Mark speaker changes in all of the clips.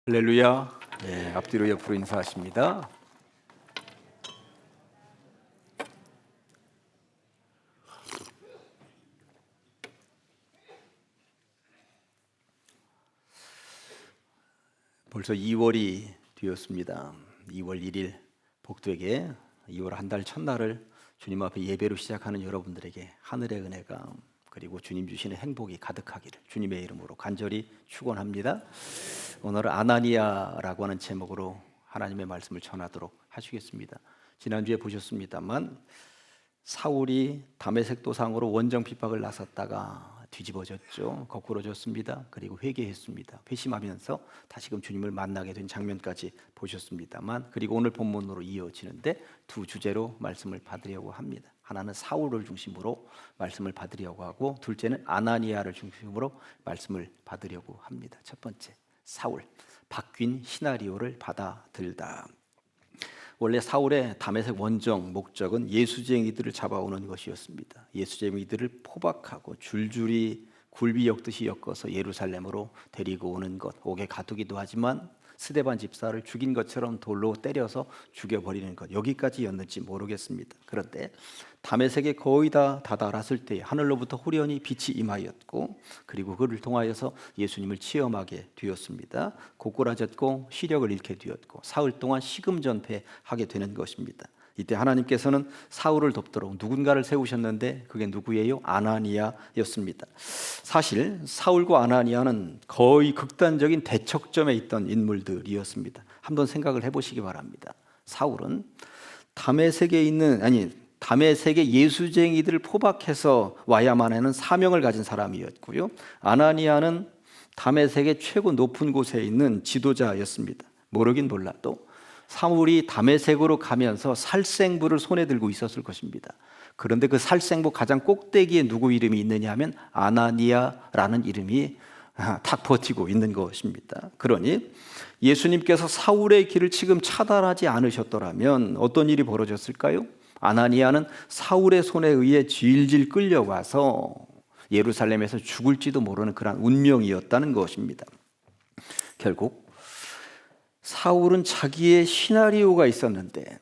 Speaker 1: 할렐루야. 네, 앞뒤로 옆으로 인사하십니다. 벌써 2월이 되었습니다. 2월 1일 복되게 2월 한 달 첫날을 주님 앞에 예배로 시작하는 여러분들에게 하늘의 은혜가 그리고 주님 주시는 행복이 가득하기를 주님의 이름으로 간절히 축원합니다. 오늘은 아나니아라고 하는 제목으로 하나님의 말씀을 전하도록 하시겠습니다. 지난주에 보셨습니다만 사울이 다메섹 도상으로 원정 핍박을 나섰다가 뒤집어졌죠. 거꾸로졌습니다. 그리고 회개했습니다. 회심하면서 다시금 주님을 만나게 된 장면까지 보셨습니다만, 그리고 오늘 본문으로 이어지는데 두 주제로 말씀을 받으려고 합니다. 하나는 사울을 중심으로 말씀을 받으려고 하고, 둘째는 아나니아를 중심으로 말씀을 받으려고 합니다. 첫 번째, 사울, 바뀐 시나리오를 받아들다. 원래 사울의 다메섹 원정 목적은 예수쟁이들을 잡아오는 것이었습니다. 예수쟁이들을 포박하고 줄줄이 굴비 엮듯이 엮어서 예루살렘으로 데리고 오는 것, 옥에 가두기도 하지만 스데반 집사를 죽인 것처럼 돌로 때려서 죽여버리는 것, 여기까지였는지 모르겠습니다. 그런데 다메섹에 거의 다 다다랐을 때 하늘로부터 후련히 빛이 임하였고, 그리고 그를 통하여서 예수님을 체험하게 되었습니다. 고꾸라졌고 시력을 잃게 되었고 사흘 동안 식음전폐하게 되는 것입니다. 이때 하나님께서는 사울을 돕도록 누군가를 세우셨는데 그게 누구예요? 아나니아였습니다. 사실 사울과 아나니아는 거의 극단적인 대척점에 있던 인물들이었습니다. 한번 생각을 해보시기 바랍니다. 사울은 다메섹의 예수쟁이들을 포박해서 와야만 하는 사명을 가진 사람이었고요. 아나니아는 다메섹의 최고 높은 곳에 있는 지도자였습니다. 모르긴 몰라도 사울이 다메섹으로 가면서 살생부를 손에 들고 있었을 것입니다. 그런데 그 살생부 가장 꼭대기에 누구 이름이 있느냐 하면 아나니아라는 이름이 탁 버티고 있는 것입니다. 그러니 예수님께서 사울의 길을 지금 차단하지 않으셨더라면 어떤 일이 벌어졌을까요? 아나니아는 사울의 손에 의해 질질 끌려가서 예루살렘에서 죽을지도 모르는 그런 운명이었다는 것입니다. 결국 사울은 자기의 시나리오가 있었는데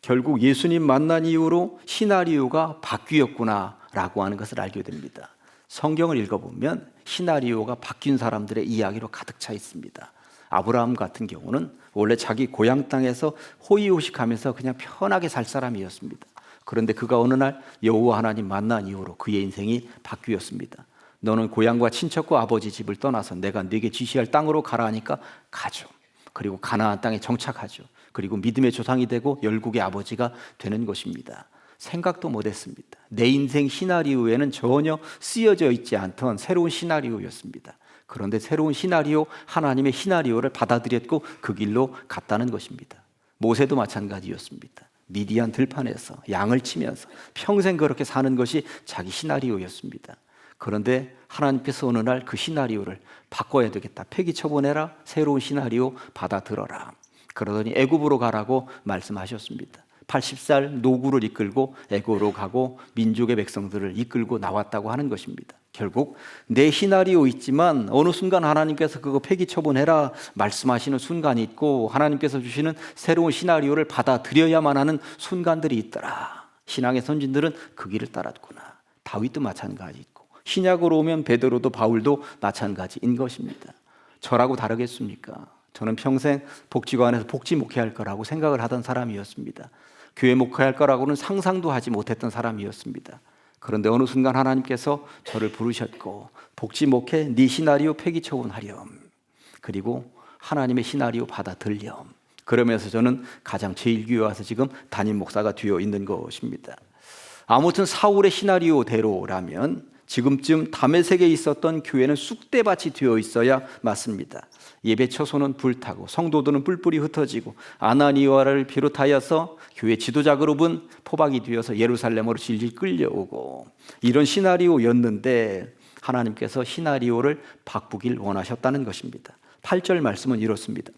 Speaker 1: 결국 예수님 만난 이후로 시나리오가 바뀌었구나라고 하는 것을 알게 됩니다. 성경을 읽어보면 시나리오가 바뀐 사람들의 이야기로 가득 차 있습니다. 아브라함 같은 경우는 원래 자기 고향 땅에서 호의호식하면서 그냥 편하게 살 사람이었습니다. 그런데 그가 어느 날 여호와 하나님 만난 이후로 그의 인생이 바뀌었습니다. 너는 고향과 친척과 아버지 집을 떠나서 내가 네게 지시할 땅으로 가라 하니까 가죠. 그리고 가나안 땅에 정착하죠. 그리고 믿음의 조상이 되고 열국의 아버지가 되는 것입니다. 생각도 못했습니다. 내 인생 시나리오에는 전혀 쓰여져 있지 않던 새로운 시나리오였습니다. 그런데 새로운 시나리오, 하나님의 시나리오를 받아들였고 그 길로 갔다는 것입니다. 모세도 마찬가지였습니다. 미디안 들판에서 양을 치면서 평생 그렇게 사는 것이 자기 시나리오였습니다. 그런데 하나님께서 어느 날 그 시나리오를 바꿔야 되겠다. 폐기 처분해라. 새로운 시나리오 받아들어라. 그러더니 애굽으로 가라고 말씀하셨습니다. 80살 노구를 이끌고 애굽으로 가고 민족의 백성들을 이끌고 나왔다고 하는 것입니다. 결국 내 시나리오 있지만 어느 순간 하나님께서 그거 폐기 처분해라 말씀하시는 순간이 있고 하나님께서 주시는 새로운 시나리오를 받아들여야만 하는 순간들이 있더라. 신앙의 선진들은 그 길을 따랐구나. 다윗도 마찬가지 있고 신약으로 오면 베드로도 바울도 마찬가지인 것입니다. 저라고 다르겠습니까? 저는 평생 복지관에서 복지 목회할 거라고 생각을 하던 사람이었습니다. 교회 목회할 거라고는 상상도 하지 못했던 사람이었습니다. 그런데 어느 순간 하나님께서 저를 부르셨고 복지 목회 네 시나리오 폐기 처분하렴. 그리고 하나님의 시나리오 받아들렴. 그러면서 저는 가장 제일 교회 와서 지금 담임 목사가 되어 있는 것입니다. 아무튼 사울의 시나리오대로라면 지금쯤 다메섹에 있었던 교회는 쑥대밭이 되어 있어야 맞습니다. 예배 처소는 불타고 성도들은 뿔뿔이 흩어지고 아나니아를 비롯하여서 교회 지도자 그룹은 포박이 되어서 예루살렘으로 질질 끌려오고 이런 시나리오였는데 하나님께서 시나리오를 바꾸길 원하셨다는 것입니다. 8절 말씀은 이렇습니다.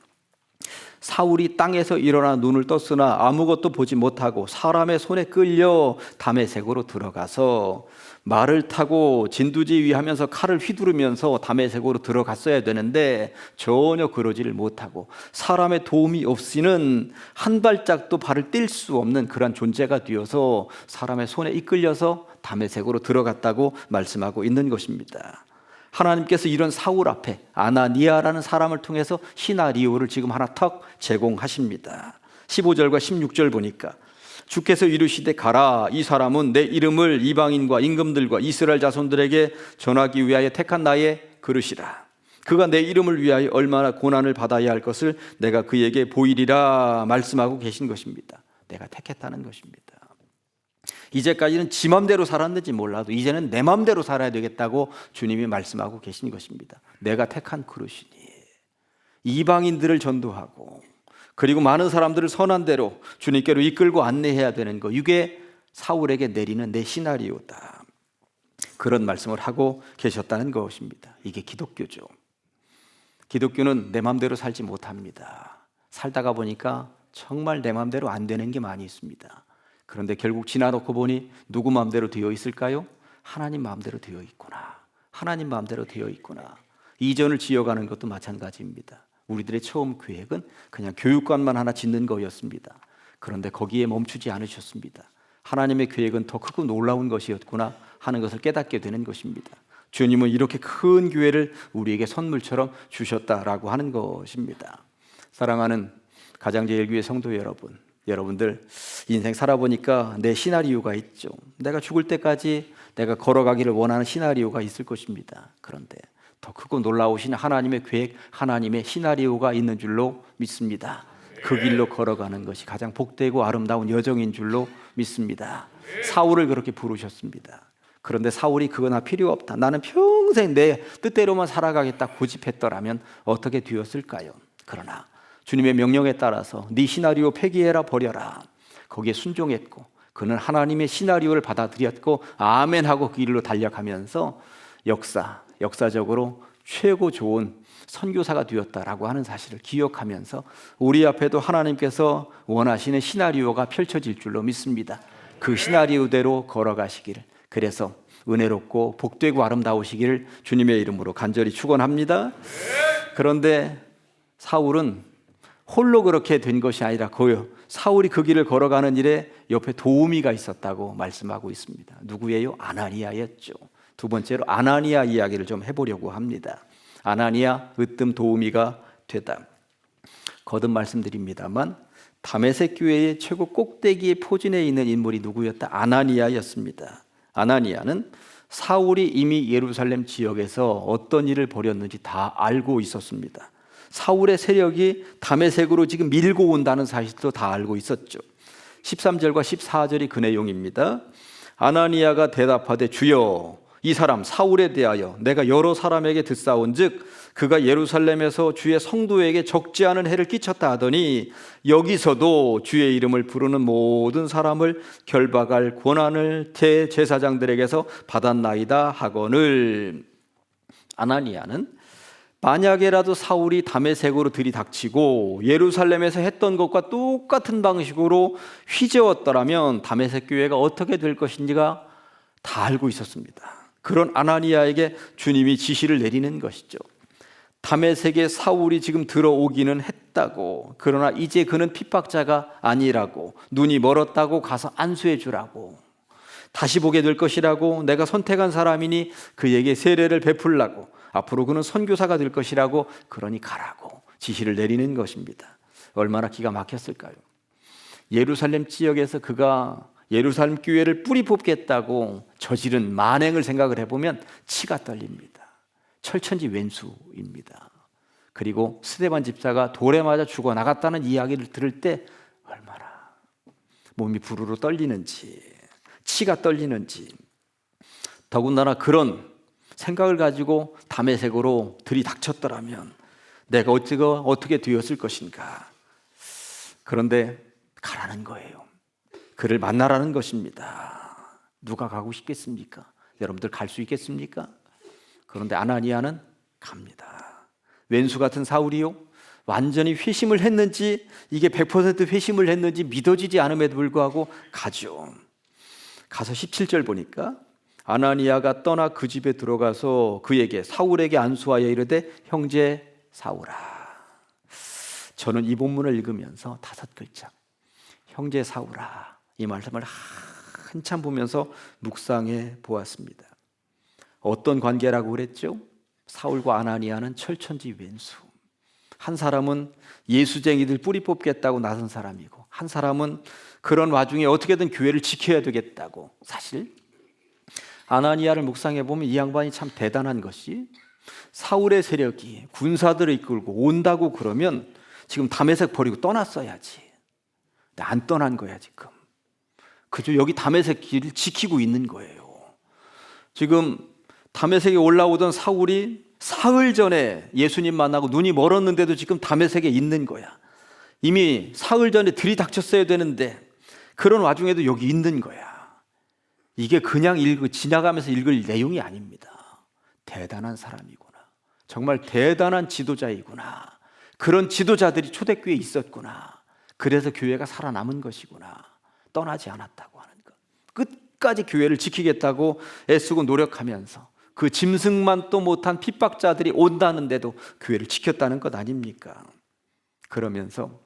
Speaker 1: 사울이 땅에서 일어나 눈을 떴으나 아무것도 보지 못하고 사람의 손에 끌려 다메섹으로 들어가서 말을 타고 진두지휘하면서 칼을 휘두르면서 다메섹으로 들어갔어야 되는데 전혀 그러지를 못하고 사람의 도움이 없이는 한 발짝도 발을 뗄 수 없는 그런 존재가 되어서 사람의 손에 이끌려서 다메섹으로 들어갔다고 말씀하고 있는 것입니다. 하나님께서 이런 사울 앞에 아나니아라는 사람을 통해서 시나리오를 지금 하나 턱 제공하십니다. 15절과 16절 보니까 주께서 이르시되 가라, 이 사람은 내 이름을 이방인과 임금들과 이스라엘 자손들에게 전하기 위하여 택한 나의 그릇이라. 그가 내 이름을 위하여 얼마나 고난을 받아야 할 것을 내가 그에게 보이리라 말씀하고 계신 것입니다. 내가 택했다는 것입니다. 이제까지는 지 맘대로 살았는지 몰라도 이제는 내 맘대로 살아야 되겠다고 주님이 말씀하고 계신 것입니다. 내가 택한 그릇이니 이방인들을 전도하고 그리고 많은 사람들을 선한 대로 주님께로 이끌고 안내해야 되는 거, 이게 사울에게 내리는 내 시나리오다. 그런 말씀을 하고 계셨다는 것입니다. 이게 기독교죠. 기독교는 내 맘대로 살지 못합니다. 살다가 보니까 정말 내 맘대로 안 되는 게 많이 있습니다. 그런데 결국 지나놓고 보니 누구 마음대로 되어 있을까요? 하나님 마음대로 되어 있구나. 하나님 마음대로 되어 있구나. 이전을 지어가는 것도 마찬가지입니다. 우리들의 처음 계획은 그냥 교육관만 하나 짓는 거였습니다. 그런데 거기에 멈추지 않으셨습니다. 하나님의 계획은 더 크고 놀라운 것이었구나 하는 것을 깨닫게 되는 것입니다. 주님은 이렇게 큰 교회를 우리에게 선물처럼 주셨다라고 하는 것입니다. 사랑하는 가장제일교회 성도 여러분, 여러분들 인생 살아보니까 내 시나리오가 있죠. 내가 죽을 때까지 내가 걸어가기를 원하는 시나리오가 있을 것입니다. 그런데 더 크고 놀라우신 하나님의 계획, 하나님의 시나리오가 있는 줄로 믿습니다. 그 길로 걸어가는 것이 가장 복되고 아름다운 여정인 줄로 믿습니다. 사울을 그렇게 부르셨습니다. 그런데 사울이 그거나 필요 없다, 나는 평생 내 뜻대로만 살아가겠다 고집했더라면 어떻게 되었을까요? 그러나 주님의 명령에 따라서 네 시나리오 폐기해라, 버려라, 거기에 순종했고 그는 하나님의 시나리오를 받아들였고 아멘 하고 그 길로 달려가면서 역사적으로 최고 좋은 선교사가 되었다라고 하는 사실을 기억하면서 우리 앞에도 하나님께서 원하시는 시나리오가 펼쳐질 줄로 믿습니다. 그 시나리오대로 걸어가시기를, 그래서 은혜롭고 복되고 아름다우시기를 주님의 이름으로 간절히 축원합니다. 그런데 사울은 홀로 그렇게 된 것이 아니라 사울이 그 길을 걸어가는 일에 옆에 도우미가 있었다고 말씀하고 있습니다. 누구예요? 아나니아였죠. 두 번째로 아나니아 이야기를 좀 해보려고 합니다. 아나니아, 으뜸 도우미가 되다. 거듭 말씀드립니다만 다메섹 교회의 최고 꼭대기에 포진해 있는 인물이 누구였다? 아나니아였습니다. 아나니아는 사울이 이미 예루살렘 지역에서 어떤 일을 벌였는지 다 알고 있었습니다. 사울의 세력이 다메섹으로 지금 밀고 온다는 사실도 다 알고 있었죠. 13절과 14절이 그 내용입니다. 아나니아가 대답하되 주여, 이 사람 사울에 대하여 내가 여러 사람에게 듣사온즉 그가 예루살렘에서 주의 성도에게 적지 않은 해를 끼쳤다 하더니 여기서도 주의 이름을 부르는 모든 사람을 결박할 권한을 대제사장들에게서 받았나이다 하거늘. 아나니아는 만약에라도 사울이 다메섹으로 들이닥치고 예루살렘에서 했던 것과 똑같은 방식으로 휘저었더라면 다메섹 교회가 어떻게 될 것인지가 다 알고 있었습니다. 그런 아나니아에게 주님이 지시를 내리는 것이죠. 다메섹에 사울이 지금 들어오기는 했다고, 그러나 이제 그는 핍박자가 아니라고, 눈이 멀었다고 가서 안수해 주라고, 다시 보게 될 것이라고, 내가 선택한 사람이니 그에게 세례를 베풀라고, 앞으로 그는 선교사가 될 것이라고, 그러니 가라고 지시를 내리는 것입니다. 얼마나 기가 막혔을까요? 예루살렘 지역에서 그가 예루살렘 교회를 뿌리 뽑겠다고 저지른 만행을 생각을 해보면 치가 떨립니다. 철천지 왼수입니다. 그리고 스데반 집사가 돌에 맞아 죽어나갔다는 이야기를 들을 때 얼마나 몸이 부르르 떨리는지, 치가 떨리는지. 더군다나 그런 생각을 가지고 다메섹으로 들이닥쳤더라면 내가 어떻게 되었을 것인가. 그런데 가라는 거예요. 그를 만나라는 것입니다. 누가 가고 싶겠습니까? 여러분들 갈 수 있겠습니까? 그런데 아나니아는 갑니다. 왼수 같은 사울이요, 완전히 회심을 했는지, 이게 100% 회심을 했는지 믿어지지 않음에도 불구하고 가죠. 가서 17절 보니까 아나니아가 떠나 그 집에 들어가서 그에게, 사울에게 안수하여 이르되 형제 사울아. 저는 이 본문을 읽으면서 5글자, 형제 사울아, 이 말씀을 한참 보면서 묵상해 보았습니다. 어떤 관계라고 그랬죠? 사울과 아나니아는 철천지 왼수. 한 사람은 예수쟁이들 뿌리 뽑겠다고 나선 사람이고, 한 사람은 그런 와중에 어떻게든 교회를 지켜야 되겠다고. 사실 아나니아를 묵상해 보면 이 양반이 참 대단한 것이, 사울의 세력이 군사들을 이끌고 온다고 그러면 지금 다메섹 버리고 떠났어야지. 근데 안 떠난 거야 지금. 그저 여기 다메섹 길을 지키고 있는 거예요. 지금 다메섹에 올라오던 사울이 사흘 전에 예수님 만나고 눈이 멀었는데도 지금 다메섹에 있는 거야. 이미 사흘 전에 들이닥쳤어야 되는데 그런 와중에도 여기 있는 거야. 이게 그냥 지나가면서 읽을 내용이 아닙니다. 대단한 사람이구나. 정말 대단한 지도자이구나. 그런 지도자들이 초대교회에 있었구나. 그래서 교회가 살아남은 것이구나. 떠나지 않았다고 하는 것. 끝까지 교회를 지키겠다고 애쓰고 노력하면서 그 짐승만 또 못한 핍박자들이 온다는데도 교회를 지켰다는 것 아닙니까? 그러면서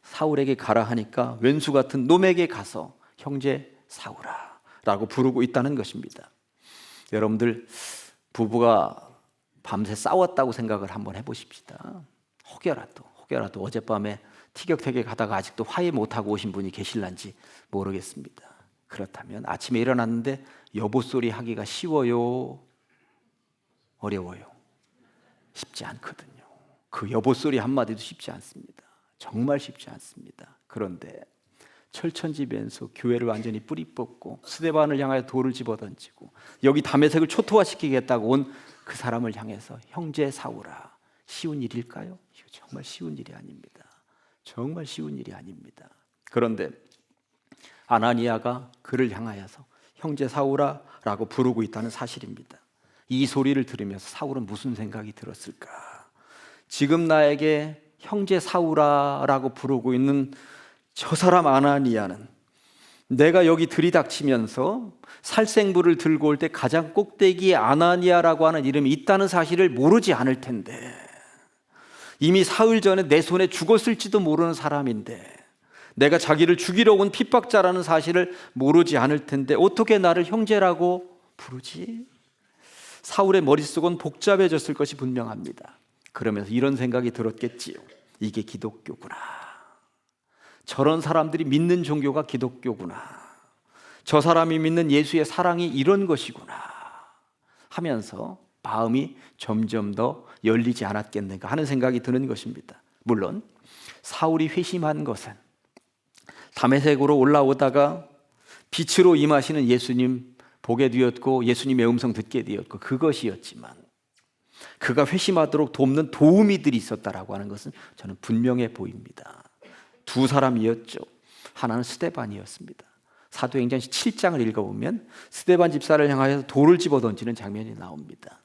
Speaker 1: 사울에게 가라 하니까 왼수 같은 놈에게 가서 형제 사울아 라고 부르고 있다는 것입니다. 여러분들, 부부가 밤새 싸웠다고 생각을 한번 해보십시다. 혹여라도 어젯밤에 티격태격 가다가 아직도 화해 못하고 오신 분이 계실런지 모르겠습니다. 그렇다면 아침에 일어났는데 여보소리 하기가 쉬워요? 어려워요? 쉽지 않거든요. 그 여보소리 한마디도 쉽지 않습니다. 정말 쉽지 않습니다. 그런데 철천지변소, 교회를 완전히 뿌리 뽑고 스데반을 향하여 돌을 집어던지고 여기 다메섹을 초토화시키겠다고 온 그 사람을 향해서 형제 사울아, 쉬운 일일까요? 이거 정말 쉬운 일이 아닙니다. 정말 쉬운 일이 아닙니다. 그런데 아나니아가 그를 향하여서 형제 사울아 라고 부르고 있다는 사실입니다. 이 소리를 들으면서 사울은 무슨 생각이 들었을까? 지금 나에게 형제 사울아 라고 부르고 있는 저 사람 아나니아는 내가 여기 들이닥치면서 살생부를 들고 올 때 가장 꼭대기에 아나니아라고 하는 이름이 있다는 사실을 모르지 않을 텐데, 이미 사흘 전에 내 손에 죽었을지도 모르는 사람인데 내가 자기를 죽이러 온 핍박자라는 사실을 모르지 않을 텐데 어떻게 나를 형제라고 부르지? 사울의 머릿속은 복잡해졌을 것이 분명합니다. 그러면서 이런 생각이 들었겠지요. 이게 기독교구나. 저런 사람들이 믿는 종교가 기독교구나. 저 사람이 믿는 예수의 사랑이 이런 것이구나 하면서 마음이 점점 더 열리지 않았겠는가 하는 생각이 드는 것입니다. 물론 사울이 회심한 것은 다메섹으로 올라오다가 빛으로 임하시는 예수님 보게 되었고 예수님의 음성 듣게 되었고 그것이었지만, 그가 회심하도록 돕는 도우미들이 있었다라고 하는 것은 저는 분명해 보입니다. 두 사람이었죠. 하나는 스데반이었습니다. 사도행전 7장을 읽어보면 스데반 집사를 향하여 돌을 집어던지는 장면이 나옵니다.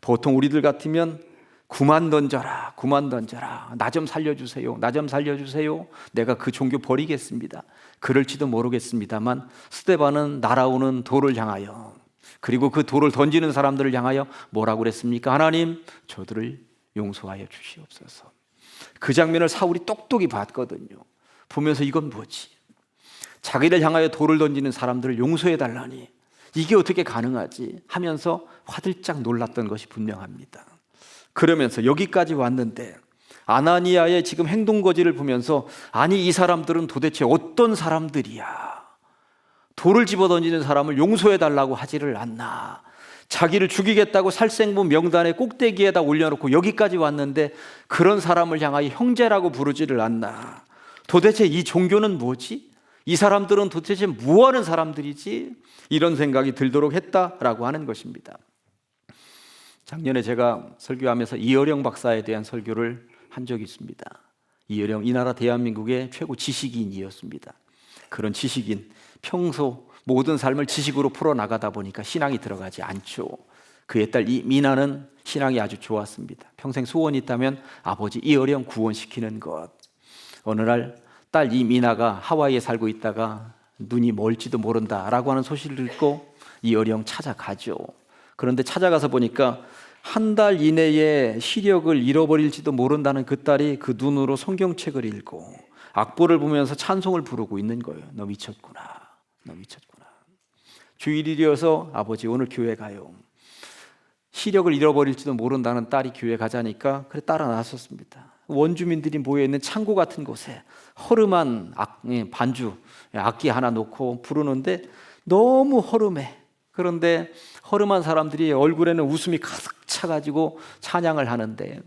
Speaker 1: 보통 우리들 같으면 그만 던져라, 나 좀 살려주세요, 내가 그 종교 버리겠습니다, 그럴지도 모르겠습니다만, 스데반은 날아오는 돌을 향하여, 그리고 그 돌을 던지는 사람들을 향하여 뭐라고 그랬습니까? 하나님, 저들을 용서하여 주시옵소서. 그 장면을 사울이 똑똑히 봤거든요. 보면서 이건 뭐지? 자기를 향하여 돌을 던지는 사람들을 용서해 달라니 이게 어떻게 가능하지? 하면서 화들짝 놀랐던 것이 분명합니다. 그러면서 여기까지 왔는데 아나니아의 지금 행동거지를 보면서, 아니 이 사람들은 도대체 어떤 사람들이야? 돌을 집어던지는 사람을 용서해 달라고 하지를 않나? 자기를 죽이겠다고 살생부 명단의 꼭대기에다 올려놓고 여기까지 왔는데 그런 사람을 향하여 형제라고 부르지를 않나? 도대체 이 종교는 뭐지? 이 사람들은 도대체 뭐하는 사람들이지? 이런 생각이 들도록 했다라고 하는 것입니다. 작년에 제가 설교하면서 이어령 박사에 대한 설교를 한 적이 있습니다. 이어령, 이 나라 대한민국의 최고 지식인이었습니다. 그런 지식인, 평소 모든 삶을 지식으로 풀어나가다 보니까 신앙이 들어가지 않죠. 그의 딸 이 미나는 신앙이 아주 좋았습니다. 평생 소원이 있다면 아버지 이 어령 구원시키는 것. 어느 날 딸 이 미나가 하와이에 살고 있다가 눈이 멀지도 모른다라고 하는 소식을 듣고 이 어령 찾아가죠. 그런데 찾아가서 보니까 한 달 이내에 시력을 잃어버릴지도 모른다는 그 딸이 그 눈으로 성경책을 읽고 악보를 보면서 찬송을 부르고 있는 거예요. 너 미쳤구나. 너 미쳤구나. 주일이어서 아버지 오늘 교회 가요. 시력을 잃어버릴지도 모른다는 딸이 교회 가자니까 그래 따라 나섰습니다. 원주민들이 모여있는 창고 같은 곳에 허름한 반주 악기 하나 놓고 부르는데 너무 허름해. 그런데 허름한 사람들이 얼굴에는 웃음이 가득 차가지고 찬양을 하는데,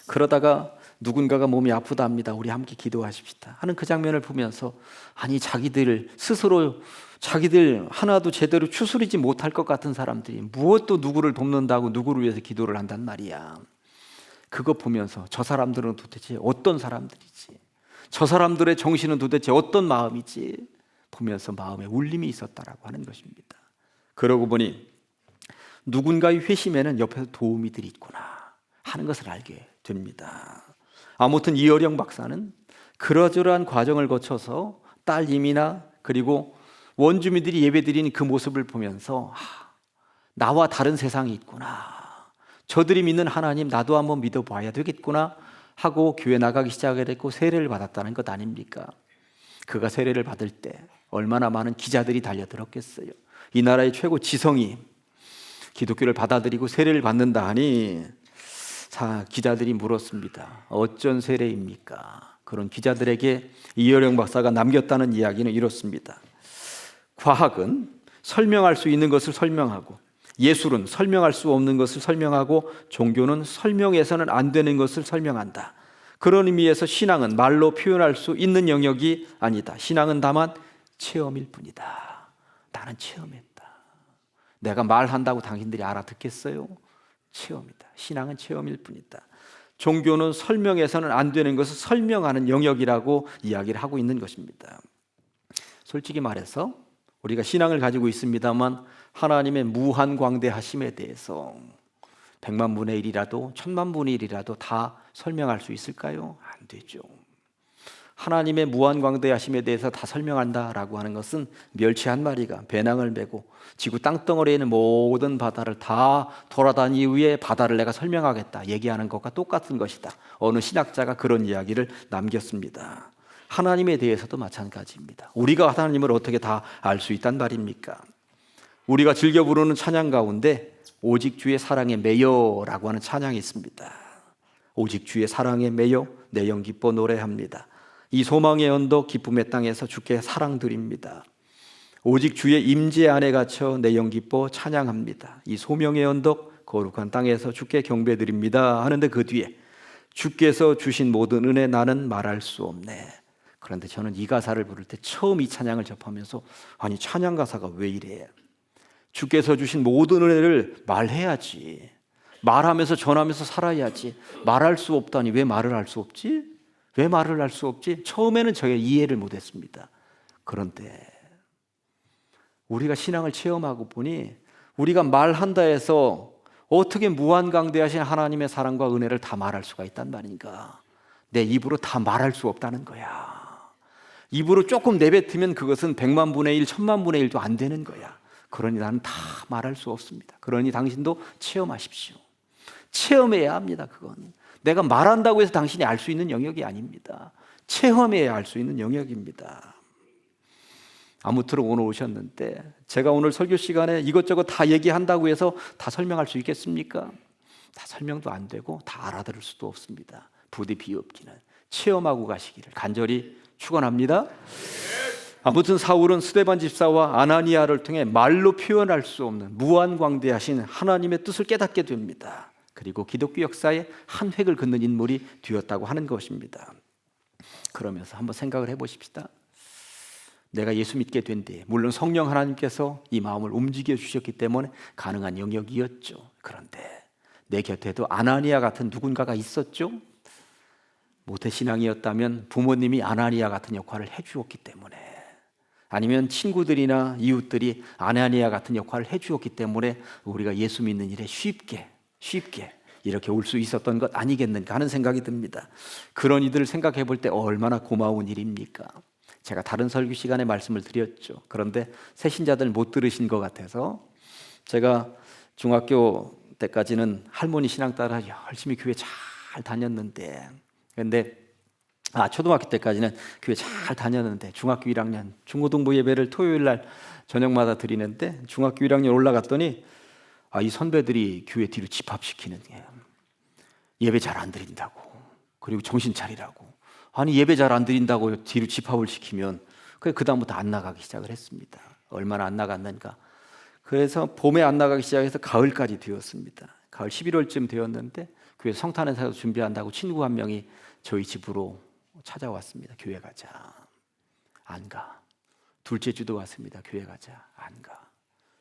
Speaker 1: 그러다가 누군가가 몸이 아프답니다. 우리 함께 기도하십시다 하는 그 장면을 보면서 아니 자기들 스스로 자기들 하나도 제대로 추스리지 못할 것 같은 사람들이 무엇도 누구를 돕는다고 누구를 위해서 기도를 한단 말이야. 그거 보면서 저 사람들은 도대체 어떤 사람들이지, 저 사람들의 정신은 도대체 어떤 마음이지 보면서 마음에 울림이 있었다라고 하는 것입니다. 그러고 보니 누군가의 회심에는 옆에서 도우미들이 있구나 하는 것을 알게 됩니다. 아무튼 이어령 박사는 그러저러한 과정을 거쳐서 딸 이미나 그리고 원주민들이 예배드리는 그 모습을 보면서 나와 다른 세상이 있구나, 저들이 믿는 하나님 나도 한번 믿어봐야 되겠구나 하고 교회 나가기 시작을 했고 세례를 받았다는 것 아닙니까? 그가 세례를 받을 때 얼마나 많은 기자들이 달려들었겠어요. 이 나라의 최고 지성이 기독교를 받아들이고 세례를 받는다 하니 기자들이 물었습니다. 어쩐 세례입니까? 그런 기자들에게 이어령 박사가 남겼다는 이야기는 이렇습니다. 과학은 설명할 수 있는 것을 설명하고, 예술은 설명할 수 없는 것을 설명하고, 종교는 설명해서는 안 되는 것을 설명한다. 그런 의미에서 신앙은 말로 표현할 수 있는 영역이 아니다. 신앙은 다만 체험일 뿐이다. 나는 체험했다. 내가 말한다고 당신들이 알아듣겠어요? 체험이다. 신앙은 체험일 뿐이다. 종교는 설명해서는 안 되는 것을 설명하는 영역이라고 이야기를 하고 있는 것입니다. 솔직히 말해서 우리가 신앙을 가지고 있습니다만 하나님의 무한광대하심에 대해서 100만 분의 1이라도 1000만 분의 1이라도 다 설명할 수 있을까요? 안 되죠. 하나님의 무한광대하심에 대해서 다 설명한다라고 하는 것은 멸치 한 마리가 배낭을 메고 지구 땅덩어리에 있는 모든 바다를 다 돌아다닌 이후에 바다를 내가 설명하겠다 얘기하는 것과 똑같은 것이다. 어느 신학자가 그런 이야기를 남겼습니다. 하나님에 대해서도 마찬가지입니다. 우리가 하나님을 어떻게 다 알 수 있단 말입니까? 우리가 즐겨 부르는 찬양 가운데 오직 주의 사랑에 매여라고 하는 찬양이 있습니다. 오직 주의 사랑에 매여 내 영 기뻐 노래합니다. 이 소망의 언덕 기쁨의 땅에서 주께 사랑드립니다. 오직 주의 임재 안에 갇혀 내 영 기뻐 찬양합니다. 이 소명의 언덕 거룩한 땅에서 주께 경배드립니다 하는데 그 뒤에 주께서 주신 모든 은혜 나는 말할 수 없네. 그런데 저는 이 가사를 부를 때 처음 이 찬양을 접하면서 아니 찬양 가사가 왜 이래? 주께서 주신 모든 은혜를 말해야지, 말하면서 전하면서 살아야지, 말할 수 없다니 왜 말을 할 수 없지? 왜 말을 할 수 없지? 처음에는 제가 이해를 못했습니다. 그런데 우리가 신앙을 체험하고 보니 우리가 말한다 해서 어떻게 무한강대하신 하나님의 사랑과 은혜를 다 말할 수가 있단 말인가? 내 입으로 다 말할 수 없다는 거야. 입으로 조금 내뱉으면 그것은 100만 분의 1, 1000만 분의 1도 안 되는 거야. 그러니 나는 다 말할 수 없습니다. 그러니 당신도 체험하십시오. 체험해야 합니다. 그건 내가 말한다고 해서 당신이 알 수 있는 영역이 아닙니다. 체험해야 알 수 있는 영역입니다. 아무쪼록 오늘 오셨는데 제가 오늘 설교 시간에 이것저것 다 얘기한다고 해서 다 설명할 수 있겠습니까? 다 설명도 안 되고 다 알아들을 수도 없습니다. 부디 비옵기는 체험하고 가시기를 간절히 축원합니다. 아무튼 사울은 스데반 집사와 아나니아를 통해 말로 표현할 수 없는 무한광대하신 하나님의 뜻을 깨닫게 됩니다. 그리고 기독교 역사에 한 획을 긋는 인물이 되었다고 하는 것입니다. 그러면서 한번 생각을 해보십시다. 내가 예수 믿게 된 뒤에 물론 성령 하나님께서 이 마음을 움직여 주셨기 때문에 가능한 영역이었죠. 그런데 내 곁에도 아나니아 같은 누군가가 있었죠. 모태신앙이었다면 부모님이 아나니아 같은 역할을 해주었기 때문에 아니면 친구들이나 이웃들이 아나니아 같은 역할을 해주었기 때문에 우리가 예수 믿는 일에 쉽게 이렇게 올 수 있었던 것 아니겠는가 하는 생각이 듭니다. 그런 이들을 생각해 볼 때 얼마나 고마운 일입니까? 제가 다른 설교 시간에 말씀을 드렸죠. 그런데 새신자들 못 들으신 것 같아서 제가 중학교 때까지는 할머니 신앙 따라 열심히 교회 잘 다녔는데, 초등학교 때까지는 교회 잘 다녔는데 중학교 1학년 중고등부 예배를 토요일 날 저녁마다 드리는데 중학교 1학년 올라갔더니 이 선배들이 교회 뒤로 집합시키는 게 예배 잘 안 드린다고, 그리고 정신 차리라고. 아니 예배 잘 안 드린다고 뒤로 집합을 시키면 그 다음부터 안 나가기 시작을 했습니다. 얼마나 안 나갔는가. 그래서 봄에 안 나가기 시작해서 가을까지 되었습니다. 가을 11월쯤 되었는데 교회 성탄행사 준비한다고 친구 한 명이 저희 집으로 찾아왔습니다. 교회 가자. 안 가. 둘째 주도 왔습니다. 교회 가자. 안 가.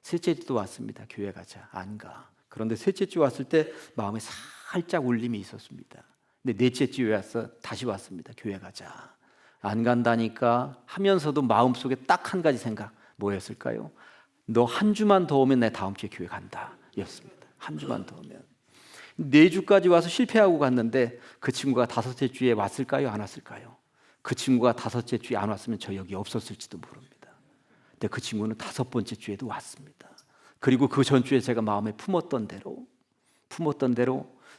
Speaker 1: 셋째 주도 왔습니다. 교회 가자. 안 가. 그런데 셋째 주 왔을 때 마음에 살짝 울림이 있었습니다. 근데 넷째 주에 와서 다시 왔습니다. 교회 가자. 안 간다니까 하면서도 마음속에 딱 한 가지 생각, 뭐였을까요? 너 한 주만 더 오면 내 다음 주에 교회 간다 였습니다. 한 주만 더 오면. 4주까지 와서 실패하고 갔는데 그 친구가 5째 주에 왔을까요? 안 왔을까요? 그 친구가 5째 주에 안 왔으면 저 여기 없었을지도 모릅니다. 근데 그 친구는 5번째 주에도 왔습니다. 그리고 그 전주에 제가 마음에 품었던 대로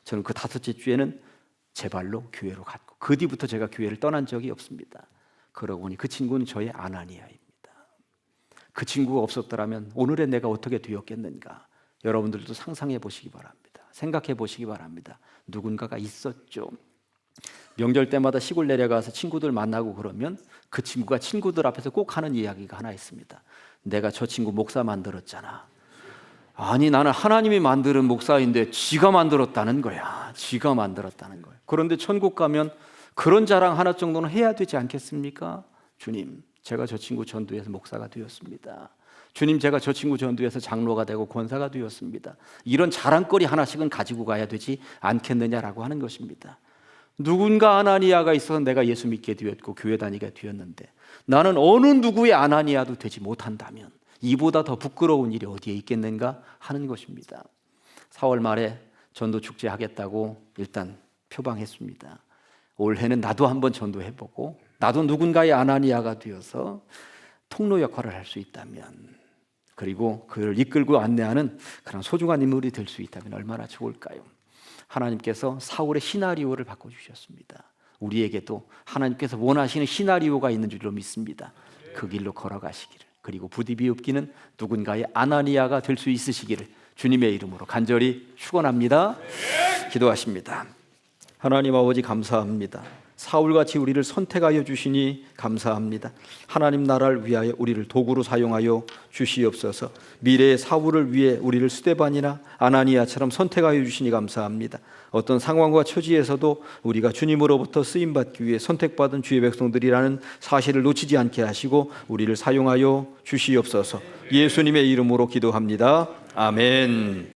Speaker 1: 저는 그 5째 주에는 제 발로 교회로 갔고 그 뒤부터 제가 교회를 떠난 적이 없습니다. 그러고 보니 그 친구는 저의 아나니아입니다. 그 친구가 없었더라면 오늘의 내가 어떻게 되었겠는가. 여러분들도 상상해 보시기 바랍니다. 생각해 보시기 바랍니다. 누군가가 있었죠. 명절 때마다 시골 내려가서 친구들 만나고 그러면 그 친구가 친구들 앞에서 꼭 하는 이야기가 하나 있습니다. 내가 저 친구 목사 만들었잖아. 아니 나는 하나님이 만드는 목사인데 지가 만들었다는 거야. 지가 만들었다는 거야. 그런데 천국 가면 그런 자랑 하나 정도는 해야 되지 않겠습니까? 주님, 제가 저 친구 전도해서 목사가 되었습니다. 주님, 제가 저 친구 전도해서 장로가 되고 권사가 되었습니다. 이런 자랑거리 하나씩은 가지고 가야 되지 않겠느냐라고 하는 것입니다. 누군가 아나니아가 있어서 내가 예수 믿게 되었고 교회 다니게 되었는데 나는 어느 누구의 아나니아도 되지 못한다면 이보다 더 부끄러운 일이 어디에 있겠는가 하는 것입니다. 4월 말에 전도 축제 하겠다고 일단 표방했습니다. 올해는 나도 한번 전도해보고 나도 누군가의 아나니아가 되어서 통로 역할을 할 수 있다면, 그리고 그를 이끌고 안내하는 그런 소중한 인물이 될 수 있다면 얼마나 좋을까요? 하나님께서 사울의 시나리오를 바꿔주셨습니다. 우리에게도 하나님께서 원하시는 시나리오가 있는 줄로 믿습니다. 그 길로 걸어가시기를, 그리고 부디 비옵기는 누군가의 아나니아가 될 수 있으시기를 주님의 이름으로 간절히 축원합니다. 기도하십니다. 하나님 아버지 감사합니다. 사울같이 우리를 선택하여 주시니 감사합니다. 하나님 나라를 위하여 우리를 도구로 사용하여 주시옵소서. 미래의 사울을 위해 우리를 스데반이나 아나니아처럼 선택하여 주시니 감사합니다. 어떤 상황과 처지에서도 우리가 주님으로부터 쓰임받기 위해 선택받은 주의 백성들이라는 사실을 놓치지 않게 하시고 우리를 사용하여 주시옵소서. 예수님의 이름으로 기도합니다. 아멘.